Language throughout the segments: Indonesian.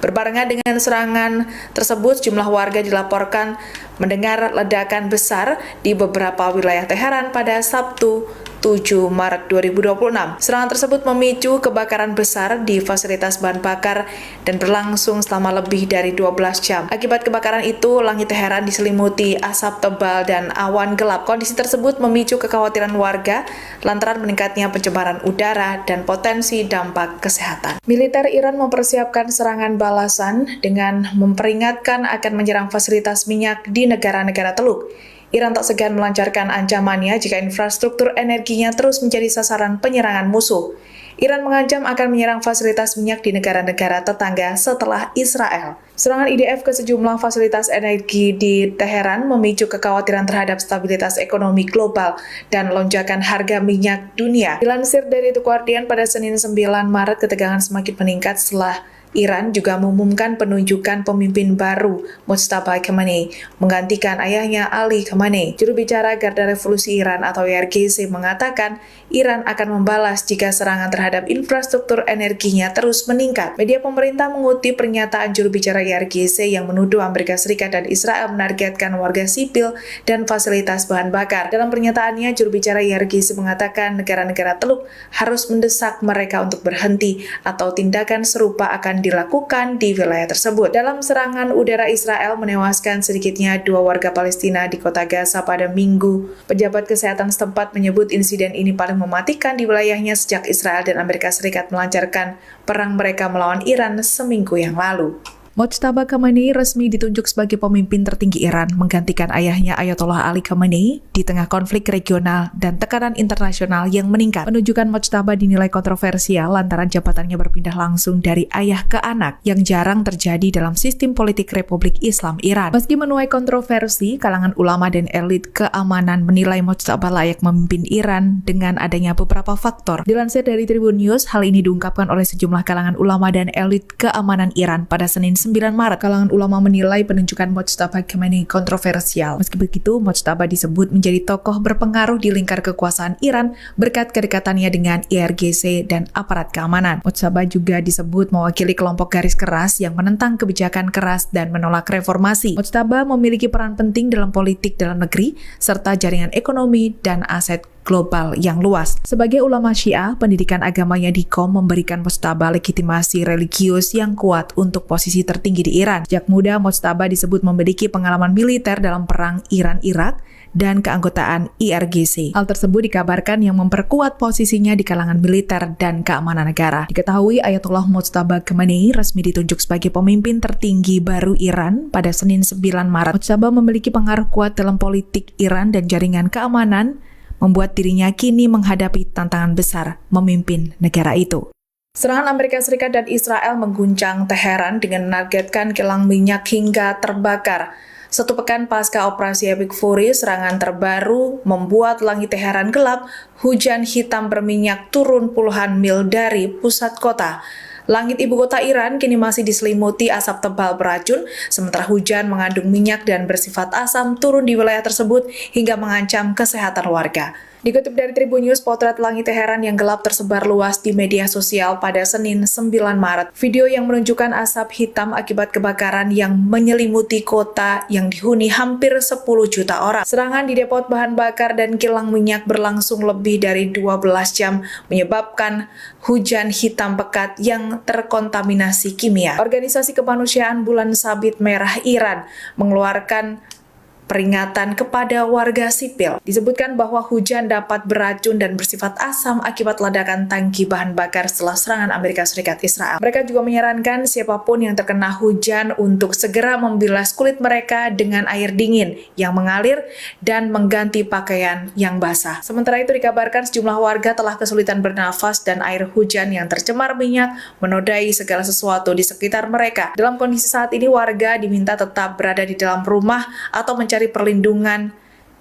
Berbarengan dengan serangan tersebut, sejumlah warga dilaporkan mendengar ledakan besar di beberapa wilayah Teheran pada Sabtu 7 Maret 2026. Serangan tersebut memicu kebakaran besar di fasilitas bahan bakar dan berlangsung selama lebih dari 12 jam. Akibat kebakaran itu, langit Teheran diselimuti asap tebal dan awan gelap. Kondisi tersebut memicu kekhawatiran warga lantaran meningkatnya pencemaran udara dan potensi dampak kesehatan. Militer Iran mempersiapkan serangan balasan dengan memperingatkan akan menyerang fasilitas minyak di negara-negara Teluk. Iran tak segan melancarkan ancamannya jika infrastruktur energinya terus menjadi sasaran penyerangan musuh. Iran mengancam akan menyerang fasilitas minyak di negara-negara tetangga setelah Israel. Serangan IDF ke sejumlah fasilitas energi di Teheran memicu kekhawatiran terhadap stabilitas ekonomi global dan lonjakan harga minyak dunia. Dilansir dari The Guardian pada Senin 9 Maret, ketegangan semakin meningkat setelah Iran juga mengumumkan penunjukan pemimpin baru, Mojtaba Khamenei, menggantikan ayahnya Ali Khamenei. Juru bicara Garda Revolusi Iran atau IRGC mengatakan Iran akan membalas jika serangan terhadap infrastruktur energinya terus meningkat. Media pemerintah mengutip pernyataan juru bicara IRGC yang menuduh Amerika Serikat dan Israel menargetkan warga sipil dan fasilitas bahan bakar. Dalam pernyataannya, juru bicara IRGC mengatakan negara-negara Teluk harus mendesak mereka untuk berhenti atau tindakan serupa akan dilakukan di wilayah tersebut. Dalam serangan udara, Israel menewaskan sedikitnya 2 warga Palestina di kota Gaza pada Minggu. Pejabat kesehatan setempat menyebut insiden ini paling mematikan di wilayahnya sejak Israel dan Amerika Serikat melancarkan perang mereka melawan Iran seminggu yang lalu. Mojtaba Khamenei resmi ditunjuk sebagai pemimpin tertinggi Iran, menggantikan ayahnya Ayatollah Ali Khamenei di tengah konflik regional dan tekanan internasional yang meningkat. Penunjukan Mojtaba dinilai kontroversial lantaran jabatannya berpindah langsung dari ayah ke anak yang jarang terjadi dalam sistem politik Republik Islam Iran. Meski menuai kontroversi, kalangan ulama dan elit keamanan menilai Mojtaba layak memimpin Iran dengan adanya beberapa faktor. Dilansir dari Tribun News, hal ini diungkapkan oleh sejumlah kalangan ulama dan elit keamanan Iran pada Senin 9 Maret, kalangan ulama menilai penunjukan Mojtaba Khamenei kontroversial. Meski begitu, Mojtaba disebut menjadi tokoh berpengaruh di lingkar kekuasaan Iran berkat kedekatannya dengan IRGC dan aparat keamanan. Mojtaba juga disebut mewakili kelompok garis keras yang menentang kebijakan keras dan menolak reformasi. Mojtaba memiliki peran penting dalam politik dalam negeri serta jaringan ekonomi dan aset global yang luas. Sebagai ulama Syiah, pendidikan agamanya di Qom memberikan Mojtaba legitimasi religius yang kuat untuk posisi tertinggi di Iran. Sejak muda, Mojtaba disebut memiliki pengalaman militer dalam perang Iran-Irak dan keanggotaan IRGC. Hal tersebut dikabarkan yang memperkuat posisinya di kalangan militer dan keamanan negara. Diketahui Ayatollah Mojtaba Khamenei resmi ditunjuk sebagai pemimpin tertinggi baru Iran pada Senin 9 Maret. Mojtaba memiliki pengaruh kuat dalam politik Iran dan jaringan keamanan, membuat dirinya kini menghadapi tantangan besar memimpin negara itu. Serangan Amerika Serikat dan Israel mengguncang Teheran dengan menargetkan kilang minyak hingga terbakar. 1 pekan pasca operasi Epic Fury, serangan terbaru membuat langit Teheran gelap, hujan hitam berminyak turun puluhan mil dari pusat kota. Langit ibu kota Iran kini masih diselimuti asap tebal beracun, sementara hujan mengandung minyak dan bersifat asam turun di wilayah tersebut hingga mengancam kesehatan warga. Dikutip dari Tribun News, potret langit Teheran yang gelap tersebar luas di media sosial pada Senin 9 Maret. Video yang menunjukkan asap hitam akibat kebakaran yang menyelimuti kota yang dihuni hampir 10 juta orang. Serangan di depot bahan bakar dan kilang minyak berlangsung lebih dari 12 jam, menyebabkan hujan hitam pekat yang terkontaminasi kimia. Organisasi Kemanusiaan Bulan Sabit Merah Iran mengeluarkan peringatan kepada warga sipil. Disebutkan bahwa hujan dapat beracun dan bersifat asam akibat ledakan tangki bahan bakar setelah serangan Amerika Serikat Israel. Mereka juga menyarankan siapapun yang terkena hujan untuk segera membilas kulit mereka dengan air dingin yang mengalir dan mengganti pakaian yang basah. Sementara itu dikabarkan sejumlah warga telah kesulitan bernafas dan air hujan yang tercemar minyak menodai segala sesuatu di sekitar mereka. Dalam kondisi saat ini, warga diminta tetap berada di dalam rumah atau mencari perlindungan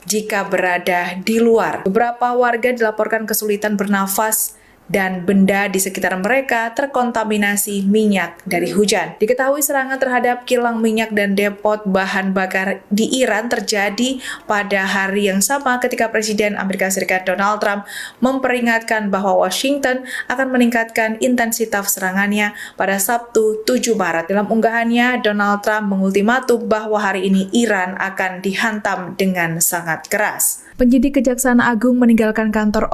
jika berada di luar. Beberapa warga dilaporkan kesulitan bernafas dan benda di sekitar mereka terkontaminasi minyak dari hujan. Diketahui serangan terhadap kilang minyak dan depot bahan bakar di Iran terjadi pada hari yang sama ketika Presiden Amerika Serikat Donald Trump memperingatkan bahwa Washington akan meningkatkan intensitas serangannya pada Sabtu 7 Maret. Dalam unggahannya, Donald Trump mengultimatum bahwa hari ini Iran akan dihantam dengan sangat keras. Penyidik Kejaksaan Agung meninggalkan kantor